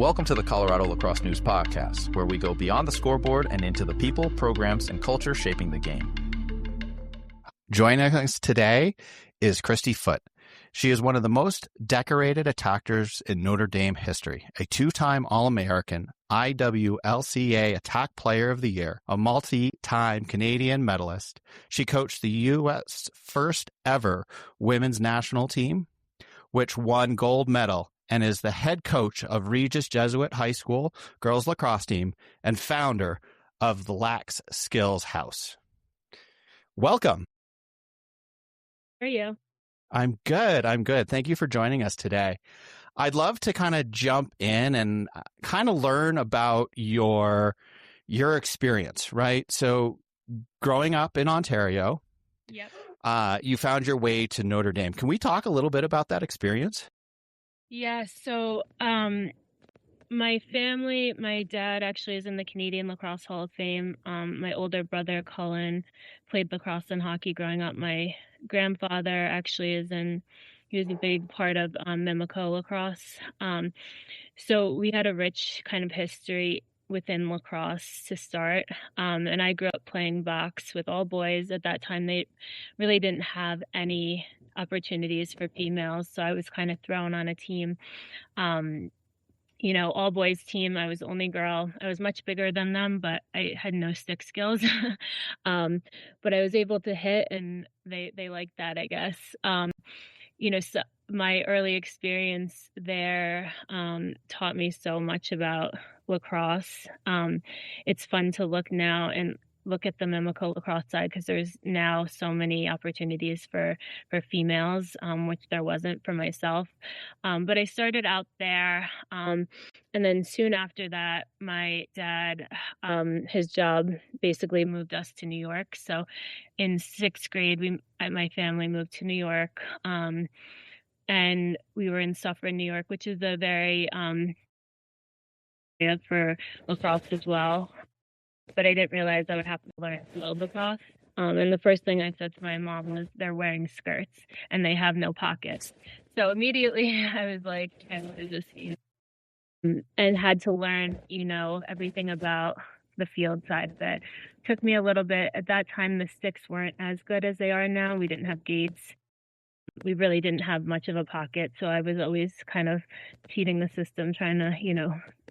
Welcome to the Colorado Lacrosse News Podcast, where we go beyond the scoreboard and into the people, programs, and culture shaping the game. Joining us today is Crysti Foote. She is one of the most decorated attackers in Notre Dame history, a two-time All-American, IWLCA Attack Player of the Year, a multi-time Canadian medalist. She coached the U.S. first ever women's national team, which won gold medal, and is the head coach of Regis Jesuit High School girls lacrosse team and founder of the Lax Skills House. Welcome. How are you? I'm good. Thank you for joining us today. I'd love to kind of jump in and kind of learn about your experience, right? So growing up in Ontario, yep. You found your way to Notre Dame. Can we talk a little bit about that experience? Yeah, so my family, my dad actually is in the Canadian Lacrosse Hall of Fame. My older brother, Colin, played lacrosse and hockey growing up. My grandfather actually he was a big part of Mimico lacrosse. So we had a rich kind of history within lacrosse to start. And I grew up playing box with all boys. At that time, they really didn't have any opportunities for females. So I was kind of thrown on a team, all boys team. I was the only girl. I was much bigger than them, but I had no stick skills. But I was able to hit, and they liked that, I guess. So my early experience there taught me so much about lacrosse. It's fun to look now and look at the Mimico lacrosse side, because there's now so many opportunities for females, which there wasn't for myself. But I started out there, and then soon after that, my dad, his job basically moved us to New York. So in sixth grade, my family moved to New York, and we were in Suffern, New York, which is a very area for lacrosse as well. But I didn't realize I would have to learn field lacrosse. And the first thing I said to my mom was, they're wearing skirts and they have no pockets. So immediately I was like, what is this? And had to learn, everything about the field side of it. Took me a little bit. At that time, the sticks weren't as good as they are now. We didn't have gates. We really didn't have much of a pocket. So I was always kind of cheating the system, trying to,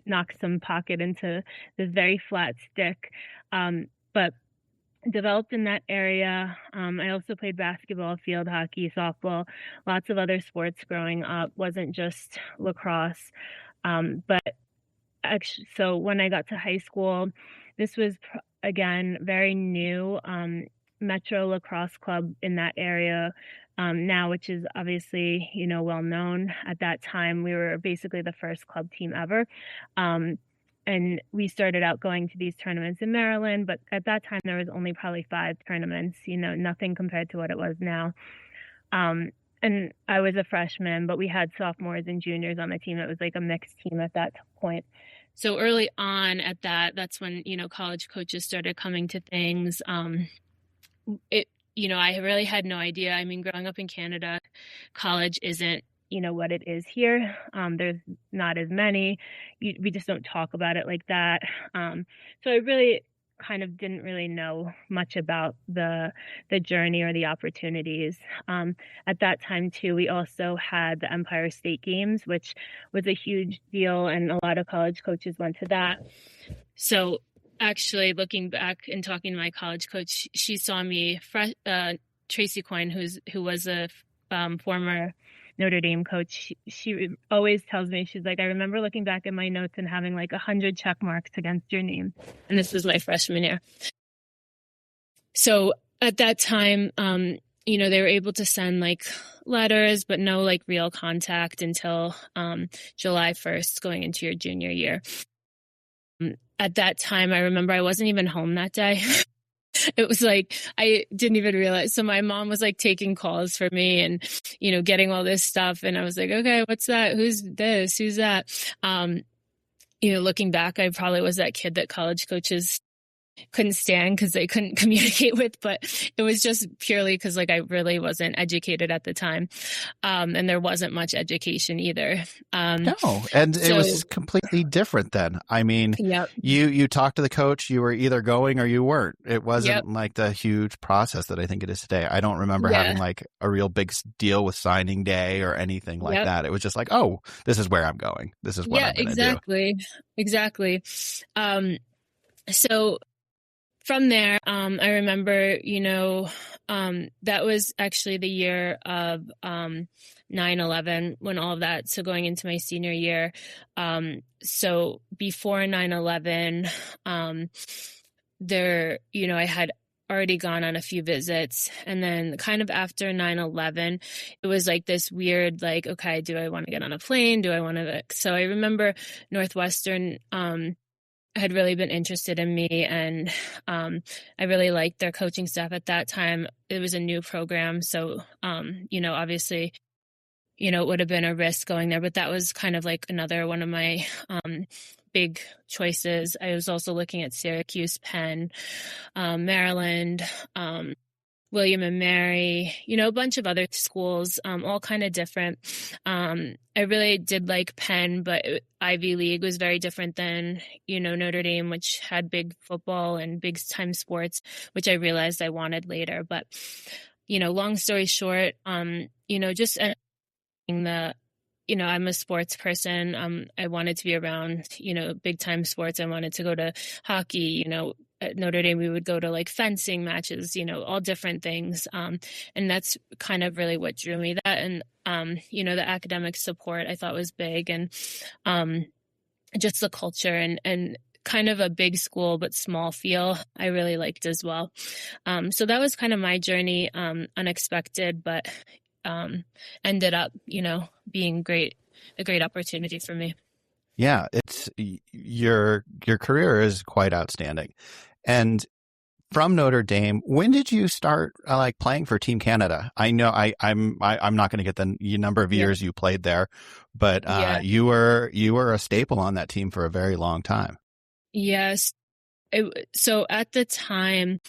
knock some pocket into this very flat stick. But developed in that area. I also played basketball, field hockey, softball, lots of other sports growing up. Wasn't just lacrosse. But actually, so when I got to high school, this was, again, very new. Metro Lacrosse Club in that area now, which is obviously, well known. At that time, we were basically the first club team ever. And we started out going to these tournaments in Maryland, but at that time there was only probably 5 tournaments, nothing compared to what it was now. And I was a freshman, but we had sophomores and juniors on the team. It was like a mixed team at that point. So early on at that's when, college coaches started coming to things. I really had no idea. I mean, growing up in Canada, college isn't, what it is here. There's not as many. We just don't talk about it like that. So I really kind of didn't really know much about the journey or the opportunities. At that time, too, we also had the Empire State Games, which was a huge deal, and a lot of college coaches went to that. So actually, looking back and talking to my college coach, she saw me, Tracy Coyne, who was a former Notre Dame coach. She always tells me, she's like, I remember looking back at my notes and having like 100 check marks against your name. And this was my freshman year. So at that time, they were able to send like letters, but no like real contact until July 1st going into your junior year. At that time, I remember I wasn't even home that day. It was like, I didn't even realize. So my mom was like taking calls for me and, getting all this stuff. And I was like, okay, what's that? Who's this? Who's that? Looking back, I probably was that kid that college coaches, couldn't stand because they couldn't communicate with, but it was just purely because like I really wasn't educated at the time. And there wasn't much education either. No, and it was completely different then. I mean, Yep. you talked to the coach, you were either going or you weren't. It wasn't Yep. like the huge process that I think it is today. I don't remember having like a real big deal with signing day or anything like that. It was just like, oh, this is where I'm going. This is what I'm going to do. Exactly. So from there, I remember, that was actually the year of 9/11 when all of that. So going into my senior year. So before 9/11, I had already gone on a few visits, and then kind of after 9/11, it was like this weird, like, okay, do I want to get on a plane? Do I want to? So I remember Northwestern, had really been interested in me, and I really liked their coaching staff at that time. It was a new program, so obviously, it would have been a risk going there, but that was kind of like another one of my big choices. I was also looking at Syracuse, Penn, Maryland, William and Mary, a bunch of other schools, all kind of different. I really did like Penn, but Ivy League was very different than, Notre Dame, which had big football and big time sports, which I realized I wanted later. But, long story short, just I'm a sports person. I wanted to be around, big time sports. I wanted to go to hockey, at Notre Dame, we would go to like fencing matches, all different things. And that's kind of really what drew me that. And, the academic support I thought was big, and just the culture and kind of a big school, but small feel I really liked as well. So that was kind of my journey, unexpected, but ended up, being a great opportunity for me. Yeah, it's your career is quite outstanding. And from Notre Dame, when did you start like playing for Team Canada? I know I'm not going to get the number of years you played there, but you were a staple on that team for a very long time. Yes. So at the time,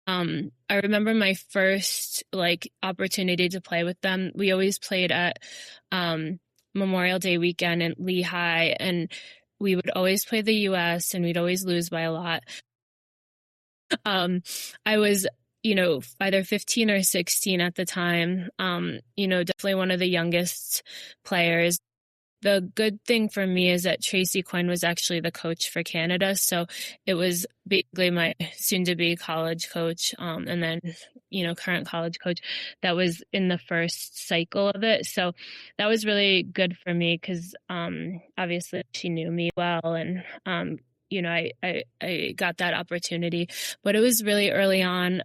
I remember my first like opportunity to play with them. We always played at Memorial Day weekend in Lehigh, and we would always play the U.S. and we'd always lose by a lot. I was, either 15 or 16 at the time, definitely one of the youngest players. The good thing for me is that Tracy Quinn was actually the coach for Canada. So it was basically my soon-to-be college coach, and then, current college coach that was in the first cycle of it. So that was really good for me because obviously she knew me well, and I got that opportunity, but it was really early on.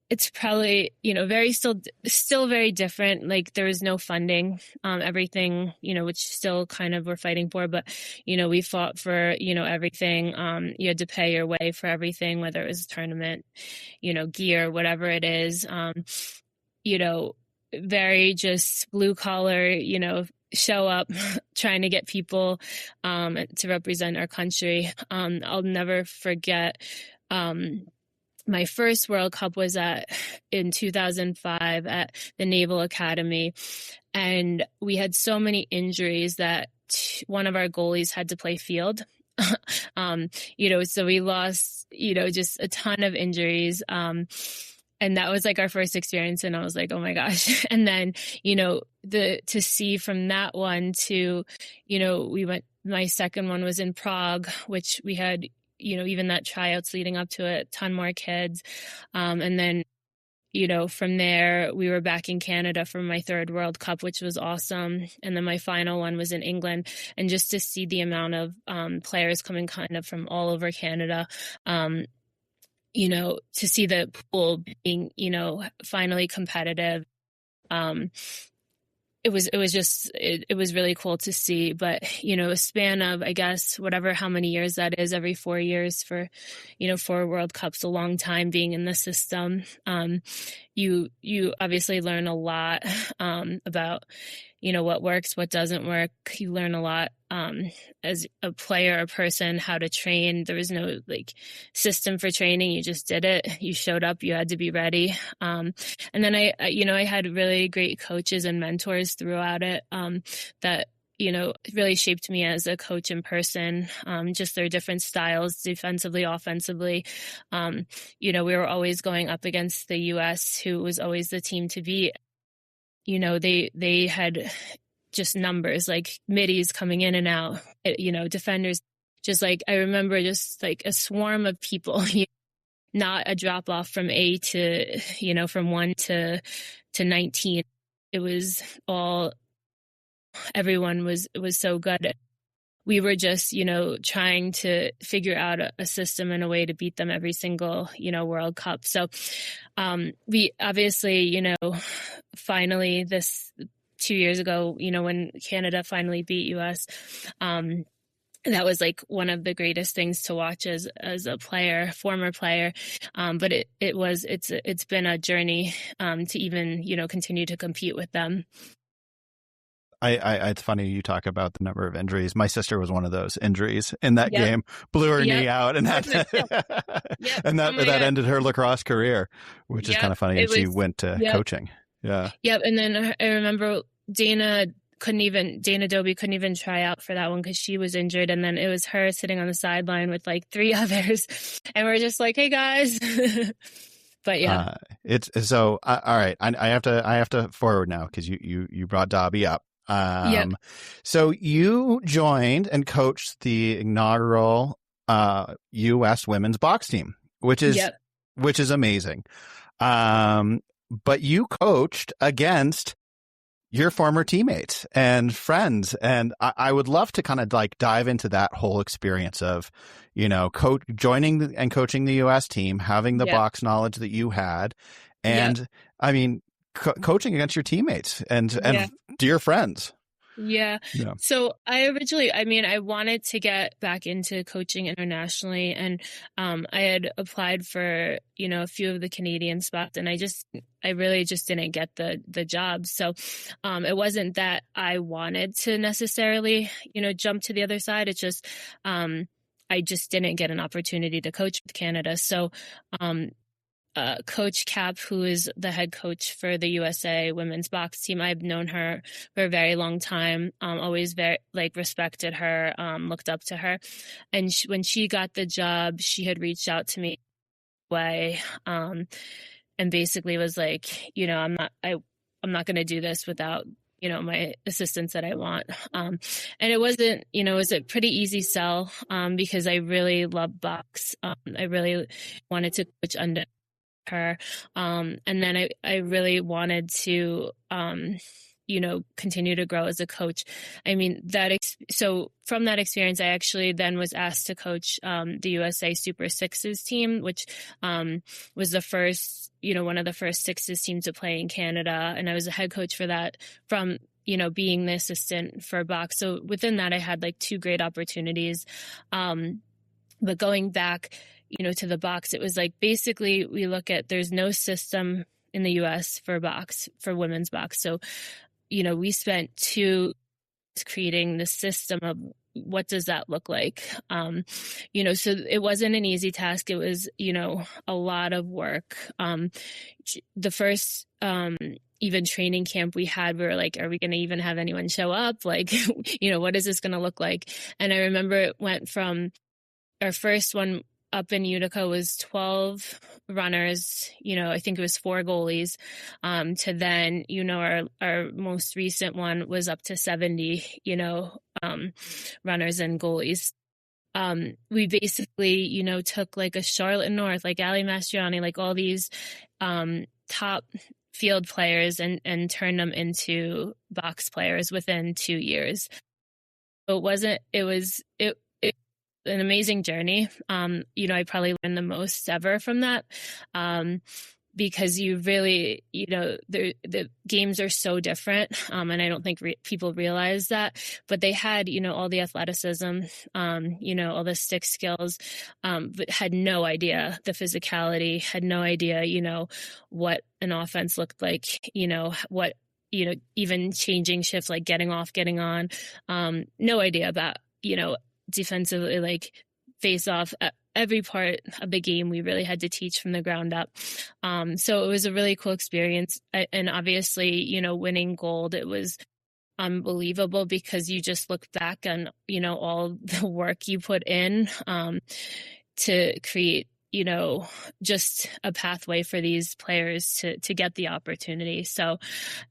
It's probably, very still very different. Like there was no funding, everything, which still kind of we're fighting for, but, we fought for, everything. You had to pay your way for everything, whether it was a tournament, gear, whatever it is, very just blue collar, show up, trying to get people to represent our country. I'll never forget my first World Cup was in 2005 at the Naval Academy, and we had so many injuries that one of our goalies had to play field. So we lost, just a ton of injuries. And that was like our first experience. And I was like, oh my gosh. And then, to see from that one to, my second one was in Prague, which we had, even that tryouts leading up to it, a ton more kids. And then, from there, we were back in Canada for my third World Cup, which was awesome. And then my final one was in England. And just to see the amount of players coming kind of from all over Canada, to see the pool being, finally competitive. It was really cool to see, but, a span of, I guess, how many years that is, every 4 years for, 4 World Cups, a long time being in the system. You obviously learn a lot, about, what works, what doesn't work. You learn a lot as a player or person, how to train. There was no like system for training. You just did it. You showed up. You had to be ready. And then I had really great coaches and mentors throughout it that really shaped me as a coach and person, just their different styles, defensively, offensively. We were always going up against the U.S., who was always the team to beat. They had just numbers like middies coming in and out, defenders. Just like, I remember just like a swarm of people, not a drop off from A to, from 1 to 19. It was all, everyone was so good. We were just, trying to figure out a system and a way to beat them every single, World Cup. So we obviously, finally this 2 years ago, when Canada finally beat US, that was like one of the greatest things to watch as a player, former player. But it's been a journey to even, continue to compete with them. It's funny you talk about the number of injuries. My sister was one of those injuries in that game, blew her knee out, and that that ended her lacrosse career, which is kind of funny. And she went to coaching. Yeah. Yep. And then I remember Dana Dobie couldn't even try out for that one because she was injured. And then it was her sitting on the sideline with like 3 others. And we're just like, hey guys. But yeah. It's so, all right. I have to forward now because you brought Dobie up. So you joined and coached the inaugural U.S. women's box team, which is amazing. But you coached against your former teammates and friends, and I would love to kind of like dive into that whole experience of, joining and coaching the U.S. team, having the box knowledge that you had, and I mean. Coaching against your teammates and dear friends. Yeah. So I wanted to get back into coaching internationally, and I had applied for, a few of the Canadian spots, and I really just didn't get the job. So it wasn't that I wanted to necessarily, jump to the other side. It's just I just didn't get an opportunity to coach with Canada. So Coach Cap, who is the head coach for the USA women's box team, I've known her for a very long time. Always very respected her, looked up to her, and when she got the job, she had reached out to me, and basically was like, I'm not going to do this without my assistance that I want. And it wasn't, it was a pretty easy sell because I really love box. I really wanted to coach under her. And then I really wanted to, continue to grow as a coach. I mean, so from that experience, I actually then was asked to coach the USA Super Sixes team, which was the first, one of the first Sixes teams to play in Canada. And I was a head coach for that from, being the assistant for box. So within that, I had like 2 great opportunities. But going back, to the box, it was like, basically we look at, there's no system in the US for women's box. So, we spent 2 creating the system of what does that look like? So it wasn't an easy task. It was, a lot of work. The first, even training camp we had, we were like, are we going to even have anyone show up? Like, what is this going to look like? And I remember it went from our first one up in Utica was 12 runners, I think it was 4 goalies, to then, our most recent one was up to 70, runners and goalies. We basically, took like a Charlotte North, like Ali Mastriani, like all these top field players and turned them into box players within 2 years. So it was an amazing journey. I probably learned the most ever from that, because you really, the games are so different. And I don't think people realize that, but they had, all the athleticism, all the stick skills, but had no idea the physicality, had no idea, what an offense looked like, what even changing shifts, like getting off, getting on. No idea about, defensively, like face off. Every part of the game we really had to teach from the ground up. So it was a really cool experience. And obviously, winning gold, it was unbelievable because you just look back on, all the work you put in to create, just a pathway for these players to get the opportunity. So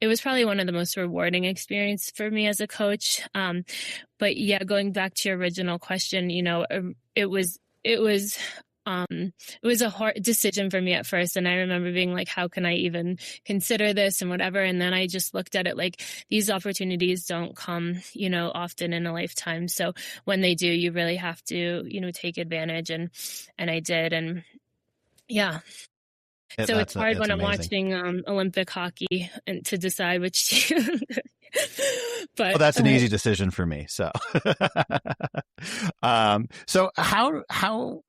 it was probably one of the most rewarding experiences for me as a coach. But yeah, going back to your original question, it was a hard decision for me at first. And I remember being like, how can I even consider this and whatever? And then I just looked at it like these opportunities don't come, often in a lifetime. So when they do, you really have to, take advantage. And I did. And yeah. So it's hard when I'm watching Olympic hockey and to decide which team. But that's an easy decision for me. So, so how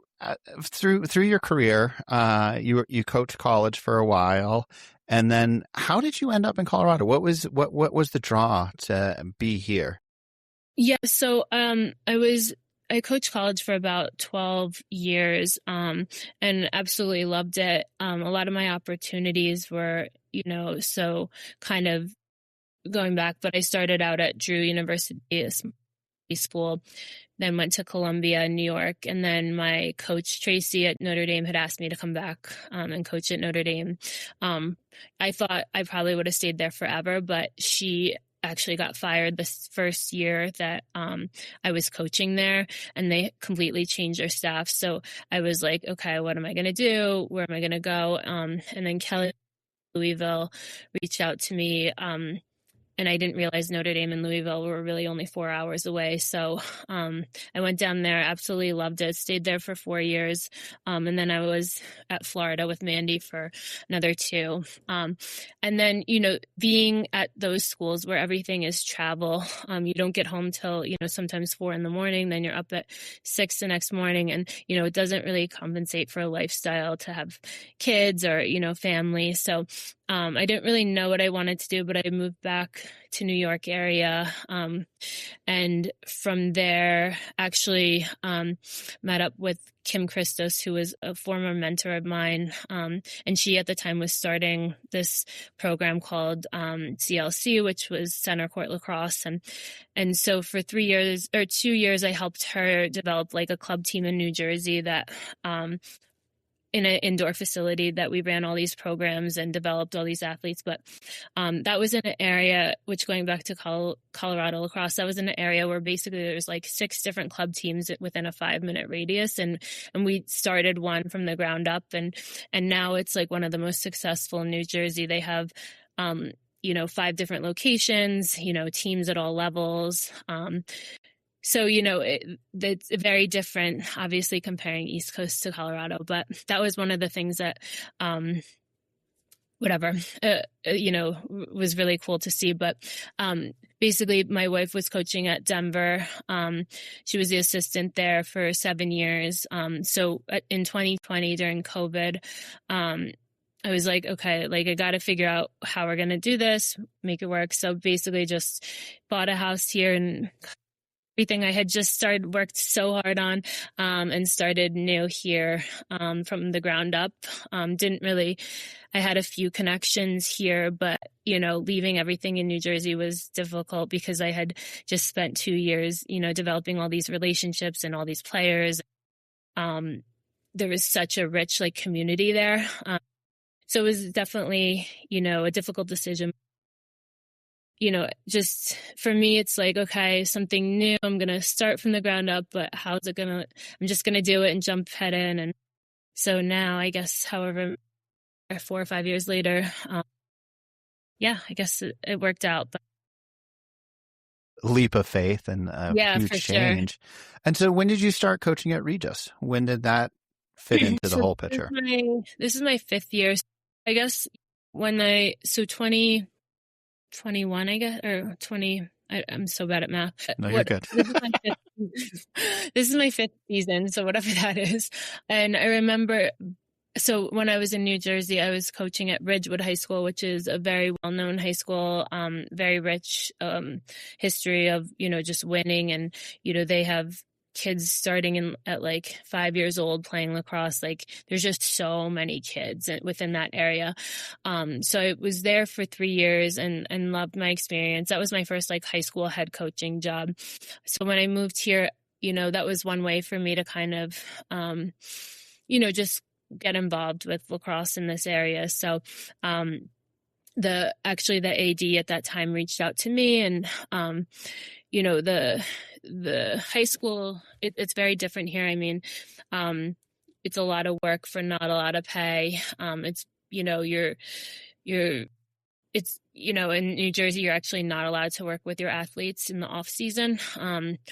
through your career, you coached college for a while, and then how did you end up in Colorado? What was the draw to be here? Yeah, so I coached college for about 12 years, and absolutely loved it. A lot of my opportunities were, so kind of going back, but I started out at Drew University School, then went to Columbia in New York. And then my coach, Tracy at Notre Dame, had asked me to come back and coach at Notre Dame. I thought I probably would have stayed there forever, but she actually got fired this first year that I was coaching there, and they completely changed their staff. So I was like, okay, what am I going to do? Where am I going to go? And then Kelly Louisville reached out to me. And I didn't realize Notre Dame and Louisville were really only 4 hours away. So I went down there, absolutely loved it, stayed there for 4 years. And then I was at Florida with Mandy for another 2. And then, being at those schools where everything is travel, you don't get home till, sometimes 4 a.m. Then you're up at 6 the next morning. And, it doesn't really compensate for a lifestyle to have kids or, family. So I didn't really know what I wanted to do, but I moved back to New York area. And from there, actually met up with Kim Christos, who was a former mentor of mine. And she at the time was starting this program called CLC, which was Center Court Lacrosse. And so for 2 years, I helped her develop like a club team in New Jersey that in an indoor facility that we ran all these programs and developed all these athletes. But that was in an area, which going back to Colorado Lacrosse, that was in an area where basically there's like 6 different club teams within a 5-minute radius. And we started one from the ground up. And now it's like one of the most successful in New Jersey. They have, 5 different locations, teams at all levels. So, it's very different, obviously, comparing East Coast to Colorado. But that was one of the things that, was really cool to see. But basically, my wife was coaching at Denver. She was the assistant there for 7 years. So in 2020, during COVID, I was like, okay, like I got to figure out how we're going to do this, make it work. So basically just bought a house here and everything I had just worked so hard on, and started new here, from the ground up. I had a few connections here, but, leaving everything in New Jersey was difficult because I had just spent 2 years, developing all these relationships and all these players. There was such a rich community there. So it was definitely, a difficult decision. Just for me, it's like, okay, something new. I'm going to start from the ground up, but I'm just going to do it and jump head in. And so now I guess, however, 4 or 5 years later, I guess it worked out. But leap of faith and a huge change. Sure. And so when did you start coaching at Regis? When did that fit into the whole picture? This is my 5th year. I guess 2021, I guess, or 20. I'm so bad at math. No, you're good. This is my 5th season, so whatever that is. And I remember So when I was in New Jersey, I was coaching at Ridgewood High School, which is a very well-known high school, very rich history of, just winning. And, they have kids starting at like 5 years old playing lacrosse. Like there's just so many kids within that area. So I was there for 3 years and loved my experience. That was my first like high school head coaching job. So when I moved here, that was one way for me to kind of, just get involved with lacrosse in this area. So, the AD at that time reached out to me, and, the high school, it's very different here. I mean, it's a lot of work for not a lot of pay. It's, in New Jersey, you're actually not allowed to work with your athletes in the off season.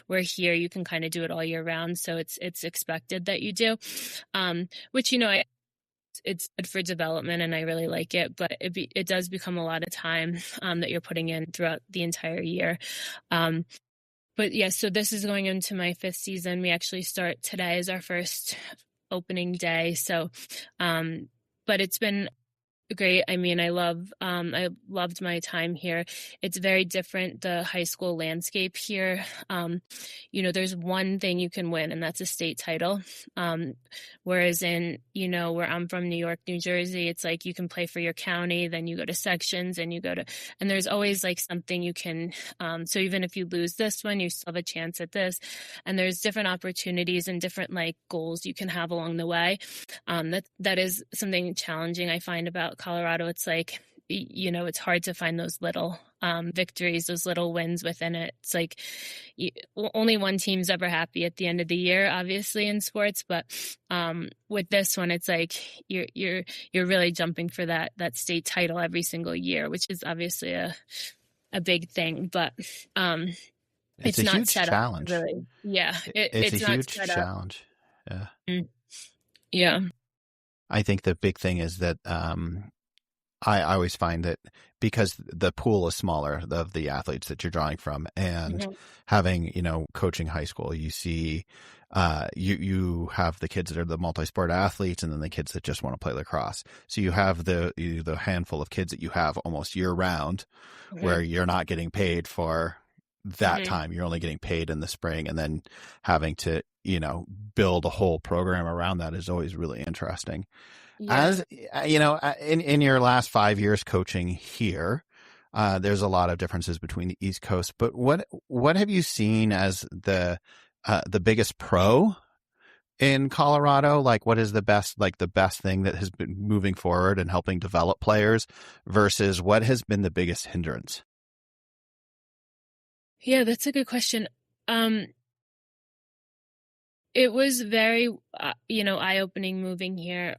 Where here you can kind of do it all year round. So it's expected that you do, which, it's good for development and I really like it, but it does become a lot of time, that you're putting in throughout the entire year. But yeah, so this is going into my 5th season. We actually start today as our first opening day. So, but it's been great. I mean, I loved my time here. It's very different, the high school landscape here. There's one thing you can win, and that's a state title. Whereas in, where I'm from, New York, New Jersey, it's like you can play for your county, then you go to sections and and there's always like something you can, so even if you lose this one, you still have a chance at this. And there's different opportunities and different like goals you can have along the way. That is something challenging I find about Colorado. It's like, it's hard to find those little victories, those little wins within it. It's like only one team's ever happy at the end of the year, obviously in sports, but with this one, it's like you're really jumping for that state title every single year, which is obviously a big thing, but it's a not huge set challenge. Up, really. Yeah, it's a huge challenge. Yeah. Yeah. I think the big thing is that I always find that because the pool is smaller of the athletes that you're drawing from, and having, coaching high school, you see you have the kids that are the multi-sport athletes and then the kids that just want to play lacrosse. So you have the handful of kids that you have almost year round where you're not getting paid for that time. You're only getting paid in the spring, and then having to, build a whole program around that is always really interesting. Yeah. As in your last 5 years coaching here, there's a lot of differences between the East Coast, but what have you seen as the biggest pro in Colorado? Like, what is the best thing that has been moving forward and helping develop players versus what has been the biggest hindrance? Yeah, that's a good question. It was very, eye-opening moving here.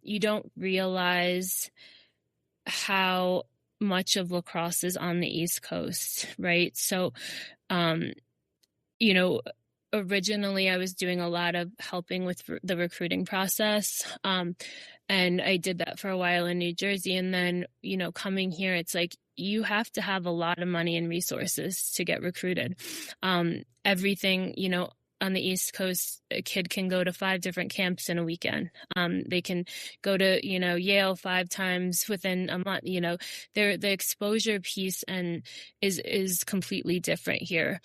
You don't realize how much of lacrosse is on the East Coast, right? So, originally I was doing a lot of helping with the recruiting process. And I did that for a while in New Jersey. And then, coming here, it's like, you have to have a lot of money and resources to get recruited. Everything, on the East Coast, a kid can go to 5 different camps in a weekend. They can go to, Yale 5 times within a month. The exposure piece is completely different here.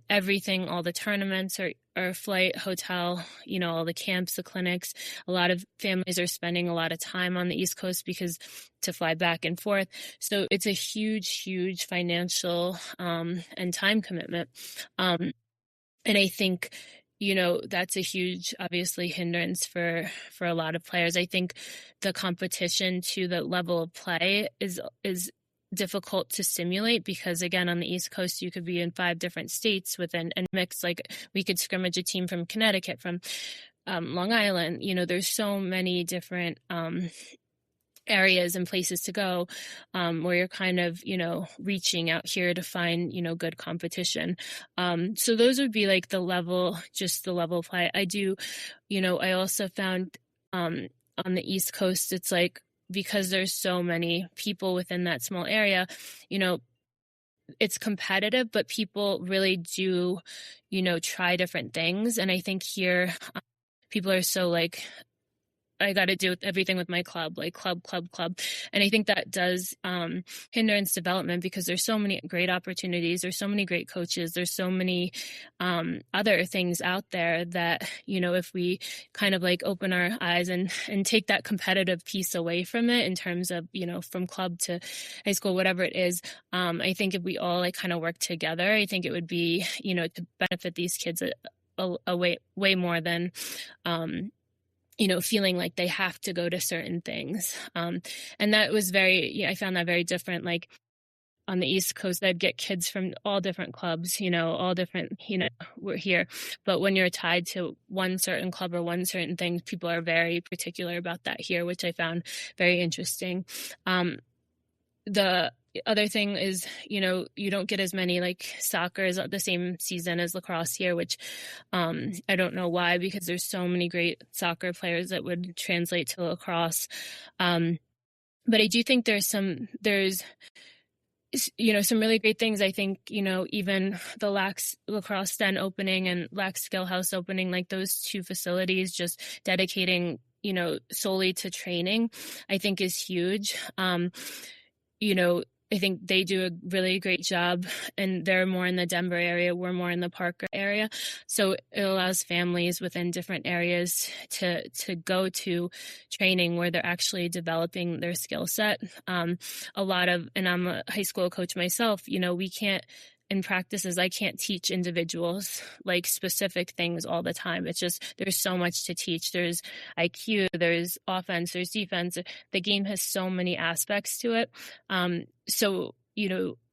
Everything, all the tournaments are flight, hotel, all the camps, the clinics. A lot of families are spending a lot of time on the East Coast because to fly back and forth. So it's a huge, huge financial and time commitment. And I think, that's a huge, obviously, hindrance for a lot of players. I think the competition to the level of play is difficult to simulate because, again, on the East Coast, you could be in 5 different states within and mix. Like, we could scrimmage a team from Connecticut, from Long Island. There's so many different areas and places to go where you're kind of, reaching out here to find, good competition. So those would be like the level of play. I do, I also found on the East Coast, it's like, because there's so many people within that small area, it's competitive, but people really do, try different things. And I think here people are so like, I got to do everything with my club, like club. And I think that does hinder its development, because there's so many great opportunities. There's so many great coaches. There's so many other things out there that, if we kind of like open our eyes and take that competitive piece away from it in terms of, from club to high school, whatever it is, I think if we all like kind of work together, I think it would be, to benefit these kids a way more than, feeling like they have to go to certain things. And that was I found that very different. Like on the East Coast, I'd get kids from all different clubs, all different, we're here. But when you're tied to one certain club or one certain thing, people are very particular about that here, which I found very interesting. The other thing is, you don't get as many like soccer is the same season as lacrosse here, which I don't know why, because there's so many great soccer players that would translate to lacrosse. But I do think there's some really great things. I think, even the Lacrosse Den opening and Lax Skill House opening, like those two facilities, just dedicating, solely to training, I think is huge. I think they do a really great job, and they're more in the Denver area. We're more in the Parker area. So it allows families within different areas to go to training where they're actually developing their skill set. And I'm a high school coach myself, we can't, in practices, I can't teach individuals like specific things all the time. It's just, there's so much to teach. There's IQ, there's offense, there's defense. The game has so many aspects to it. So,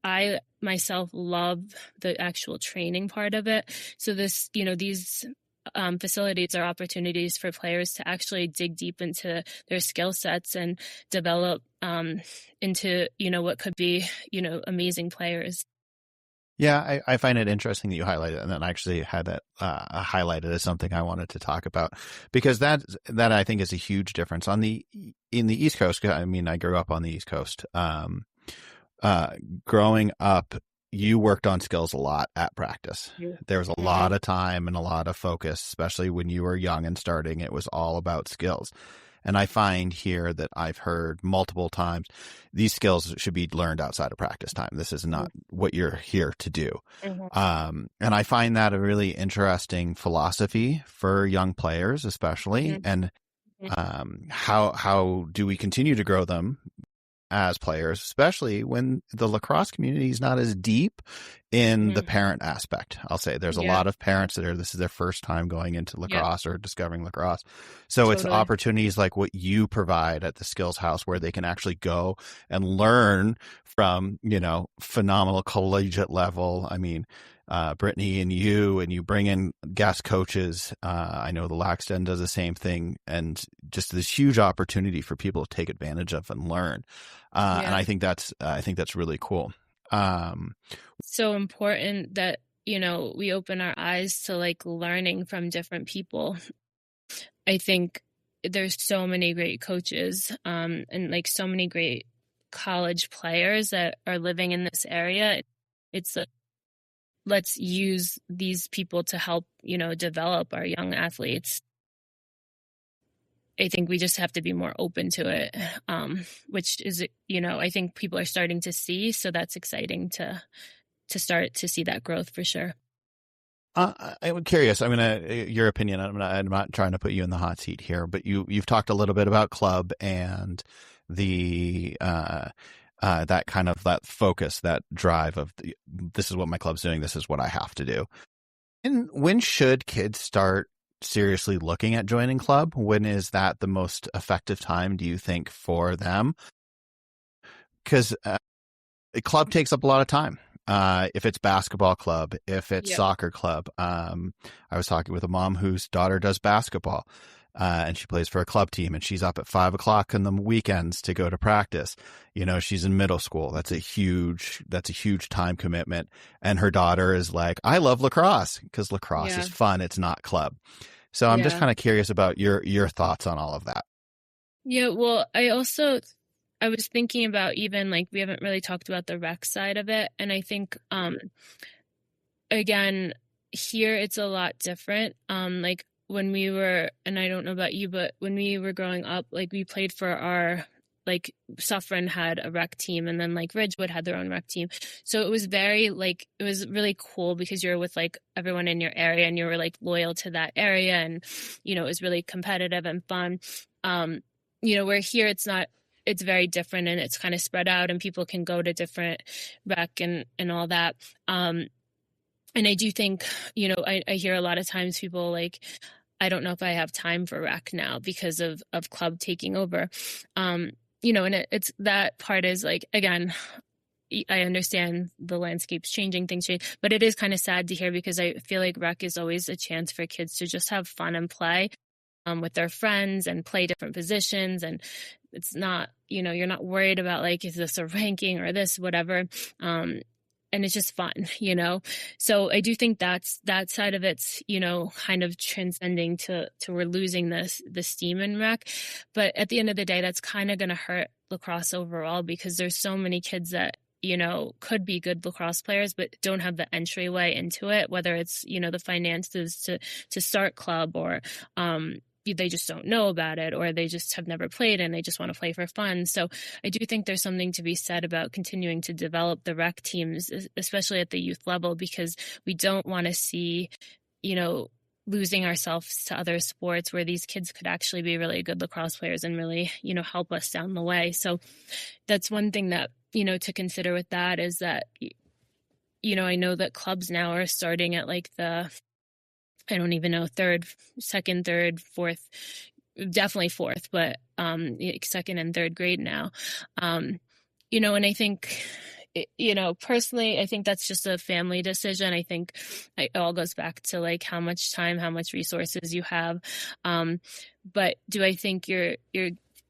I myself love the actual training part of it. So these facilities are opportunities for players to actually dig deep into their skill sets and develop into, what could be, amazing players. Yeah, I find it interesting that you highlighted it, and then I actually had that highlighted as something I wanted to talk about, because that I think is a huge difference in the East Coast. I mean, I grew up on the East Coast. Growing up, you worked on skills a lot at practice. There was a lot of time and a lot of focus, especially when you were young and starting. It was all about skills. And I find here that I've heard multiple times, these skills should be learned outside of practice time. This is not what you're here to do. And I find that a really interesting philosophy for young players, especially. And how do we continue to grow them as players, especially when the lacrosse community is not as deep in the parent aspect. I'll say there's a lot of parents that this is their first time going into lacrosse or discovering lacrosse. So it's opportunities like what you provide at the Skills House, where they can actually go and learn from, phenomenal collegiate level. I mean, Brittany and you bring in guest coaches. I know the Laxton does the same thing, and just this huge opportunity for people to take advantage of and learn. And I think that's really cool. So important that, we open our eyes to like learning from different people. I think there's so many great coaches, and like so many great college players that are living in this area. It's let's use these people to help, develop our young athletes. I think we just have to be more open to it, which is, I think people are starting to see. So that's exciting to start to see that growth for sure. I'm curious. I mean, your opinion. I'm not trying to put you in the hot seat here, but you've talked a little bit about club and the that kind of that focus, that drive of this is what my club's doing. This is what I have to do. And when should kids start seriously looking at joining club? When is that the most effective time, do you think, for them? Because a club takes up a lot of time. If it's basketball club, if it's soccer club. I was talking with a mom whose daughter does basketball, and she plays for a club team, and she's up at 5:00 in the weekends to go to practice. She's in middle school. That's a huge time commitment. And her daughter is like, I love lacrosse, because lacrosse is fun. It's not club. So I'm just kind of curious about your thoughts on all of that. Yeah. Well, I was thinking about, even like, we haven't really talked about the rec side of it. And I think, again, here it's a lot different. Like when we were, and I don't know about you, but when we were growing up, like we played for our, like Suffern had a rec team, and then like Ridgewood had their own rec team. So it was very like, it was really cool because you're with like everyone in your area and you were like loyal to that area. And, you know, it was really competitive and fun. You know, where here it's very different and it's kind of spread out and people can go to different rec and all that. And I do think, you know, I hear a lot of times people like, I don't know if I have time for rec now because of club taking over. You know, and it's that part is like, again, I understand the landscape's changing, things change, but it is kind of sad to hear because I feel like rec is always a chance for kids to just have fun and play with their friends and play different positions. And it's not, you know, you're not worried about like, is this a ranking or this, whatever. And it's just fun, you know? So I do think that side of it's, you know, kind of transcending to we're losing the steam in rec. But at the end of the day, that's kind of going to hurt lacrosse overall because there's so many kids that, you know, could be good lacrosse players, but don't have the entryway into it, whether it's, you know, the finances to start club or, they just don't know about it or they just have never played and they just want to play for fun. So I do think there's something to be said about continuing to develop the rec teams, especially at the youth level, because we don't want to see, you know, losing ourselves to other sports where these kids could actually be really good lacrosse players and really, you know, help us down the way. So that's one thing that, you know, to consider with that is that, you know, I know that clubs now are starting at like I don't even know, second, third, fourth, definitely fourth, but second and third grade now. You know, and I think, you know, personally, I think that's just a family decision. I think it all goes back to like how much time, how much resources you have. But do I think you're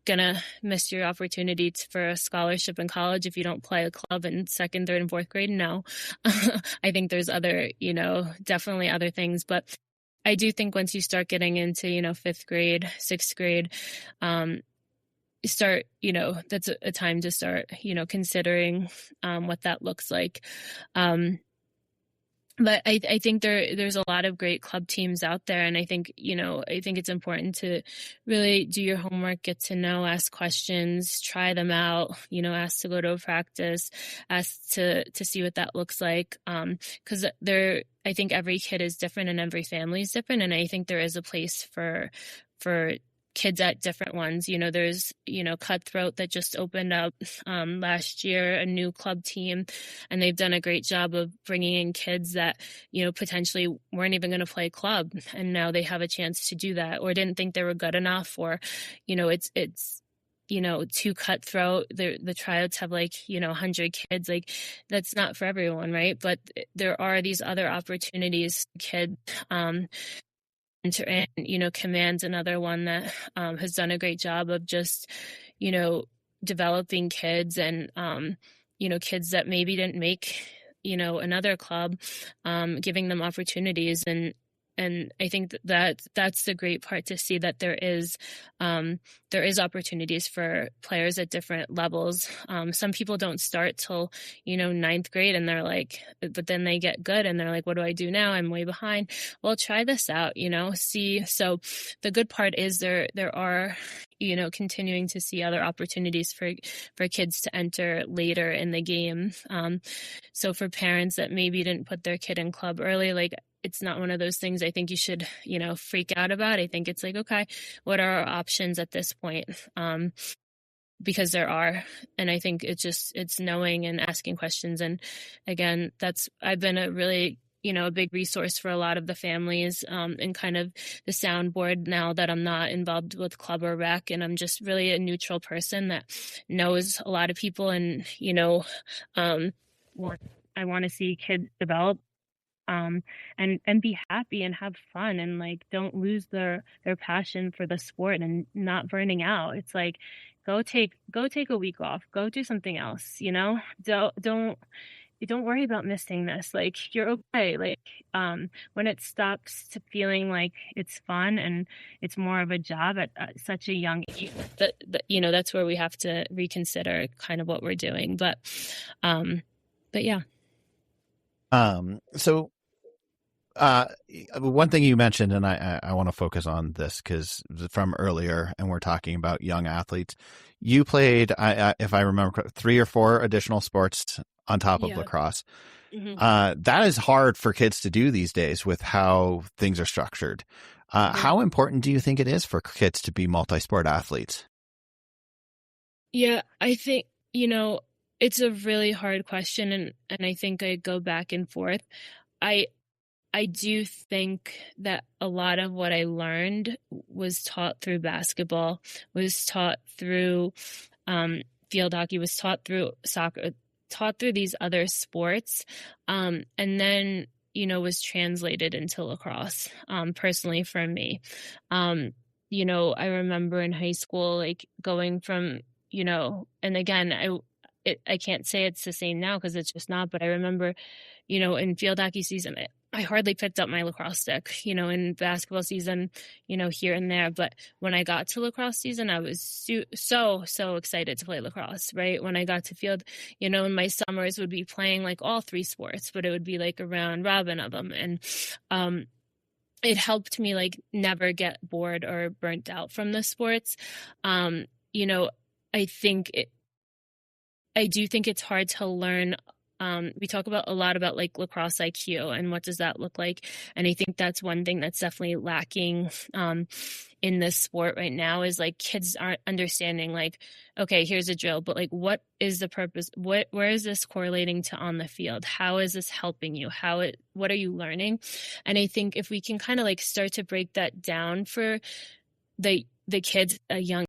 gonna miss your opportunity for a scholarship in college if you don't play a club in second, third, and fourth grade? No. I think there's other, you know, definitely other things, but I do think once you start getting into, you know, fifth grade, sixth grade, start, you know, that's a time to start, you know, considering what that looks like. But I think there's a lot of great club teams out there. And I think, you know, I think it's important to really do your homework, get to know, ask questions, try them out, you know, ask to go to a practice, ask to see what that looks like. Because I think every kid is different and every family is different. And I think there is a place for kids at different ones. You know, there's, you know, Cutthroat that just opened up last year, a new club team, and they've done a great job of bringing in kids that, you know, potentially weren't even going to play club. And now they have a chance to do that or didn't think they were good enough, or, you know, it's, you know, too cutthroat. The tryouts have like, you know, 100 kids. Like that's not for everyone, right? But there are these other opportunities, kid, and, you know, Command's another one that has done a great job of just, you know, developing kids and, you know, kids that maybe didn't make, you know, another club, giving them opportunities. And I think that's the great part, to see that there is opportunities for players at different levels. Some people don't start till, you know, ninth grade, and they're like, but then they get good and they're like, what do I do now? I'm way behind. Well, try this out, you know, see. So the good part is there are, you know, continuing to see other opportunities for kids to enter later in the game. So for parents that maybe didn't put their kid in club early, like, it's not one of those things I think you should, you know, freak out about. I think it's like, okay, what are our options at this point? Because there are, and I think it's knowing and asking questions. And again, I've been a really, you know, a big resource for a lot of the families, and kind of the soundboard now that I'm not involved with club or rec, and I'm just really a neutral person that knows a lot of people. And, you know, I want to see kids develop, and be happy and have fun, and like don't lose their passion for the sport and not burning out. It's like, go take a week off, go do something else, you know. Don't worry about missing this. Like, you're okay. Like, when it stops to feeling like it's fun and it's more of a job at such a young age, that you know, that's where we have to reconsider kind of what we're doing. But yeah. So one thing you mentioned, and I want to focus on this because from earlier, and we're talking about young athletes. You played, if I remember, 3 or 4 additional sports on top of lacrosse. That is hard for kids to do these days with how things are structured. How important do you think it is for kids to be multi-sport athletes? Yeah, I think, it's a really hard question, and I think I go back and forth. I do think that a lot of what I learned was taught through basketball, was taught through field hockey, was taught through soccer, taught through these other sports, and then, was translated into lacrosse, personally for me. I remember in high school, like going from, and again, I can't say it's the same now because it's just not, but I remember, in field hockey season, I hardly picked up my lacrosse stick, in basketball season, here and there. But when I got to lacrosse season, I was so excited to play lacrosse, right? When I got to field, in my summers would be playing like all 3 sports, but it would be like a round robin of them. And it helped me like never get bored or burnt out from the sports. I do think it's hard to learn. We talk a lot about like lacrosse IQ and what does that look like. And I think that's one thing that's definitely lacking in this sport right now is like kids aren't understanding like, okay, here's a drill, but like, what is the purpose? Where is this correlating to on the field? How is this helping you? What are you learning? And I think if we can kind of like start to break that down for the kids, young,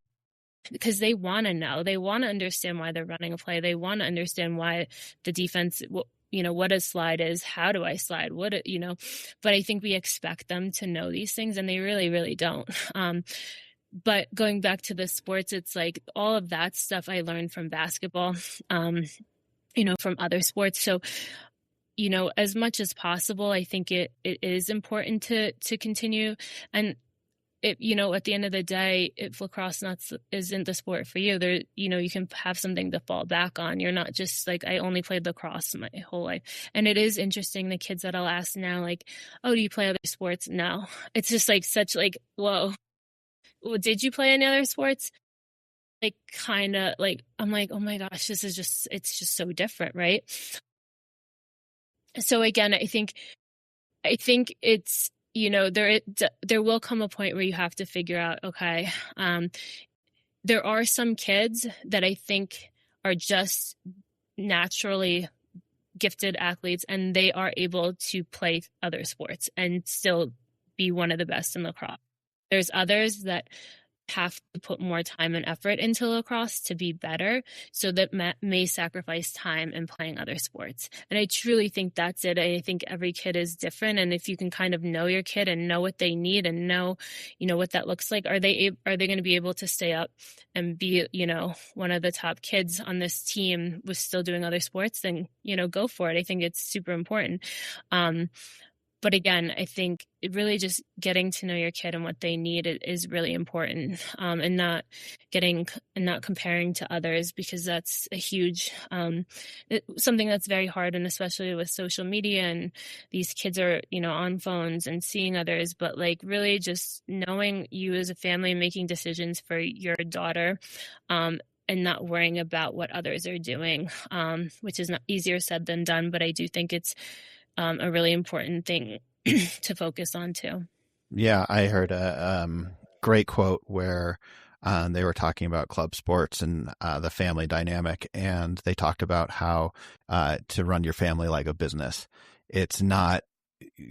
because they want to know, they want to understand why they're running a play. They want to understand why the defense, what a slide is, how do I slide, but I think we expect them to know these things and they really, really don't. But going back to the sports, it's like all of that stuff I learned from basketball, from other sports. So, as much as possible, I think it is important to continue. And at the end of the day, if lacrosse isn't the sport for you, there, you can have something to fall back on. You're not just like, I only played lacrosse my whole life. And it is interesting, the kids that I'll ask now, like, oh, do you play other sports? No. It's just like such like, whoa, well, did you play any other sports? Like kind of like, I'm like, oh my gosh, it's just so different. Right. So again, I think it's, there will come a point where you have to figure out, okay, there are some kids that I think are just naturally gifted athletes and they are able to play other sports and still be one of the best in lacrosse. There's others that have to put more time and effort into lacrosse to be better, so that may sacrifice time in playing other sports. And I truly think that's it. I think every kid is different, and if you can kind of know your kid and know what they need and know, what that looks like, are they going to be able to stay up and be, one of the top kids on this team with still doing other sports? Then, go for it. I think it's super important. But again, I think it really just getting to know your kid and what they need is really important, and not comparing to others, because that's a huge, something that's very hard. And especially with social media and these kids are, on phones and seeing others, but like really just knowing you as a family and making decisions for your daughter, and not worrying about what others are doing, which is not easier said than done. But I do think it's a really important thing to focus on too. Yeah, I heard a great quote where they were talking about club sports and the family dynamic, and they talked about how to run your family like a business. It's not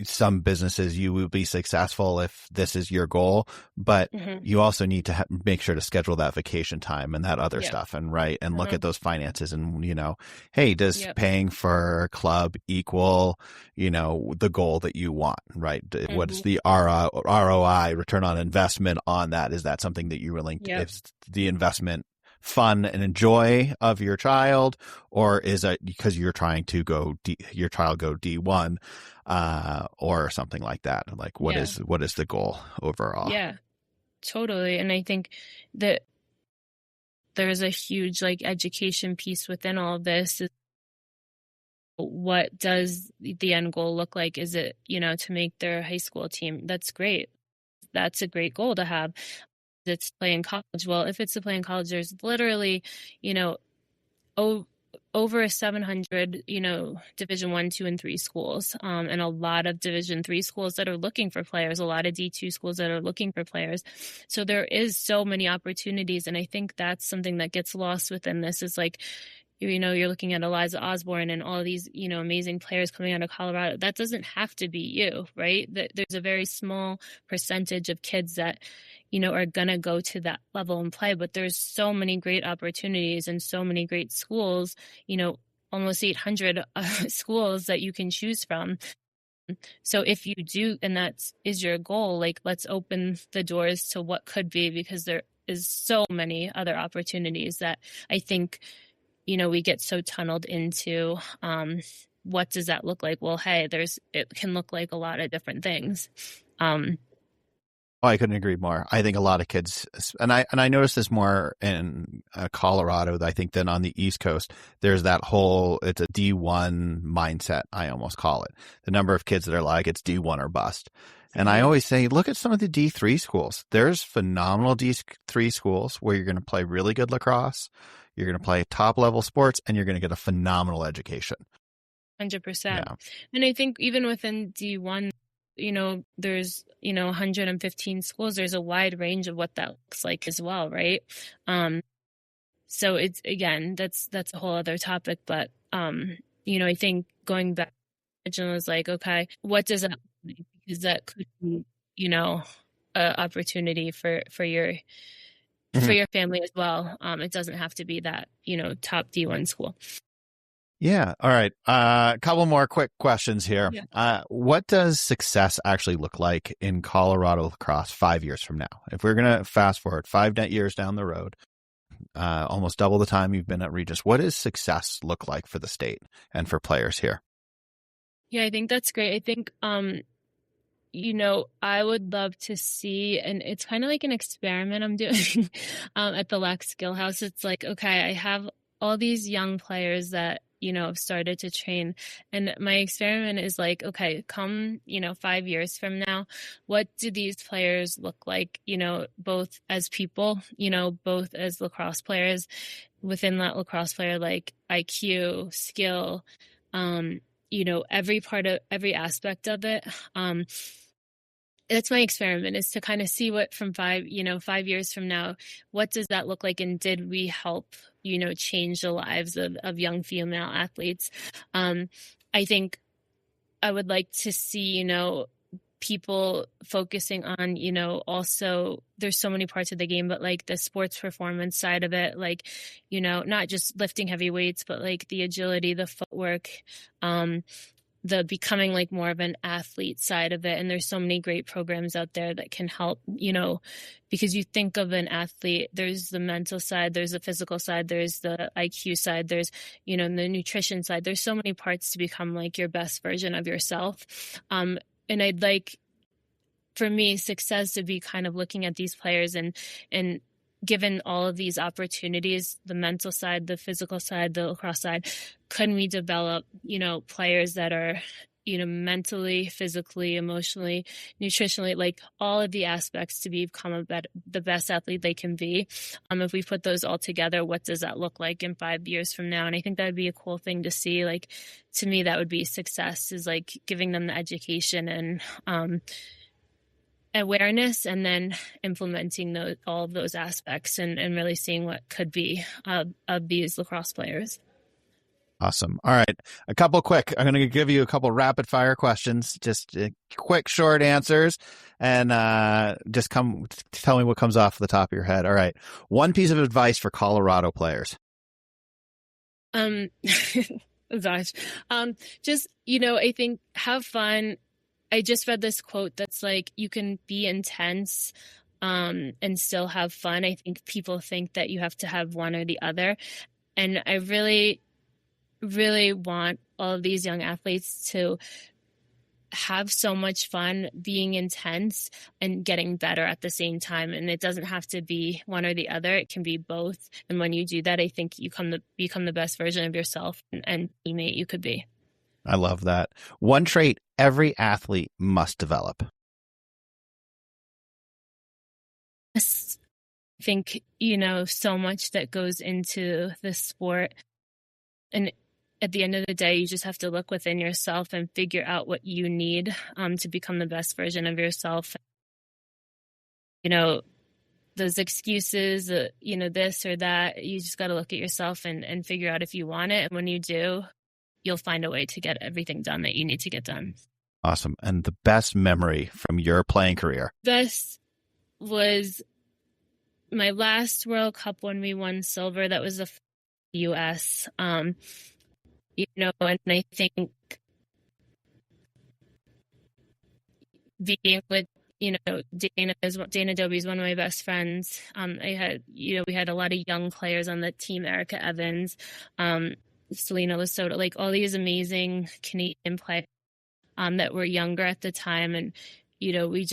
some businesses you will be successful if this is your goal, but you also need to make sure to schedule that vacation time and that other stuff, and look at those finances and, hey, does paying for a club equal, the goal that you want, right? What is the ROI, return on investment on that? Is that something that you're willing to, is the investment fun and enjoy of your child, or is it because you're trying to your child go D1 or something like that? Like what is the goal overall? Yeah, totally. And I think that there's a huge like education piece within all of this. what does the end goal look like? Is it, to make their high school team? That's great. That's a great goal to have. It's to play in college. Well, if it's to play in college, there's literally, over 700, Division 1, 2, and 3 schools, and a lot of Division 3 schools that are looking for players, a lot of D2 schools that are looking for players. So there is so many opportunities, and I think that's something that gets lost within this is like, you're looking at Eliza Osborne and all these, amazing players coming out of Colorado. That doesn't have to be you, right? There's a very small percentage of kids that, are going to go to that level and play. But there's so many great opportunities and so many great schools, almost 800 schools that you can choose from. So if you do, and that is your goal, like, let's open the doors to what could be, because there is so many other opportunities that I think, we get so tunneled into, what does that look like? Well, hey, it can look like a lot of different things. I couldn't agree more. I think a lot of kids, and I noticed this more in Colorado, I think, than on the East Coast. There's that whole, it's a D1 mindset, I almost call it. The number of kids that are like, it's D1 or bust. And I always say, look at some of the D3 schools. There's phenomenal D3 schools where you're going to play really good lacrosse, you're going to play top level sports, and you're going to get a phenomenal education. 100%. Yeah. And I think even within D1, there's, 115 schools. There's a wide range of what that looks like as well, right? So it's, again, that's a whole other topic. But, I think going back, Jen was like, okay, what does that look like? Because that could be, an opportunity for your family as well. It doesn't have to be that, top D1 school. Yeah. All right. A couple more quick questions here. Yeah. What does success actually look like in Colorado lacrosse 5 years from now? If we're going to fast forward 5 years down the road, almost double the time you've been at Regis, what does success look like for the state and for players here? Yeah, I think that's great. I think, I would love to see, and it's kind of like an experiment I'm doing at the Lac Skill House. It's like, okay, I have all these young players that, have started to train. And my experiment is like, okay, come, 5 years from now, what do these players look like, both as people, both as lacrosse players, within that lacrosse player, like IQ, skill, every aspect of it. That's my experiment, is to kind of see what from 5 years from now, what does that look like? And did we help, change the lives of young female athletes? I think I would like to see, people focusing on, also there's so many parts of the game, but like the sports performance side of it, like, not just lifting heavy weights, but like the agility, the footwork, the becoming like more of an athlete side of it. And there's so many great programs out there that can help, because you think of an athlete, there's the mental side, there's the physical side, there's the IQ side, there's, the nutrition side. There's so many parts to become like your best version of yourself. And I'd like, for me, success to be kind of looking at these players and given all of these opportunities, the mental side, the physical side, the lacrosse side, can we develop, players that are, mentally, physically, emotionally, nutritionally, like all of the aspects to become the best athlete they can be. If we put those all together, what does that look like in 5 years from now? And I think that would be a cool thing to see. Like, to me, that would be success, is like giving them the education and, awareness, and then implementing all of those aspects and really seeing what could be of these lacrosse players. Awesome. All right. I'm going to give you a couple rapid fire questions, just quick, short answers, and just tell me what comes off the top of your head. All right. One piece of advice for Colorado players. Gosh. Just, I think have fun. I just read this quote that's like, you can be intense and still have fun. I think people think that you have to have one or the other. And I really, really want all of these young athletes to have so much fun being intense and getting better at the same time. And it doesn't have to be one or the other. It can be both. And when you do that, I think you become the best version of yourself and teammate you could be. I love that. One trait every athlete must develop. I think, so much that goes into the sport. And at the end of the day, you just have to look within yourself and figure out what you need to become the best version of yourself. Those excuses, this or that, you just got to look at yourself and figure out if you want it. And when you do, you'll find a way to get everything done that you need to get done. Awesome. And the best memory from your playing career? Best was my last World Cup when we won silver. That was the U.S. And I think being with Dana Dobie is one of my best friends. We had a lot of young players on the team, Erica Evans, Selena Lesotho, like all these amazing Canadian players that were younger at the time. And, we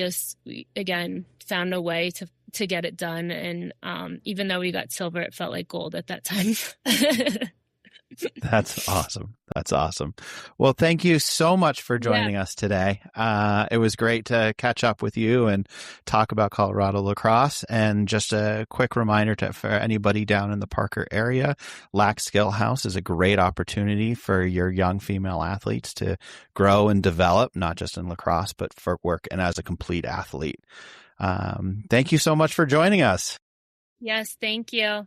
again found a way to get it done. And even though we got silver, it felt like gold at that time. That's awesome. That's awesome. Well, thank you so much for joining us today. It was great to catch up with you and talk about Colorado lacrosse. And just a quick reminder for anybody down in the Parker area, Lac Skill House is a great opportunity for your young female athletes to grow and develop, not just in lacrosse, but for work and as a complete athlete. Thank you so much for joining us. Yes, thank you.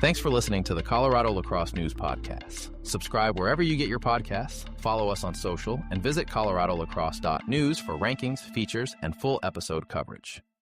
Thanks for listening to the Colorado Lacrosse News Podcast. Subscribe wherever you get your podcasts, follow us on social, and visit coloradolacrosse.news for rankings, features, and full episode coverage.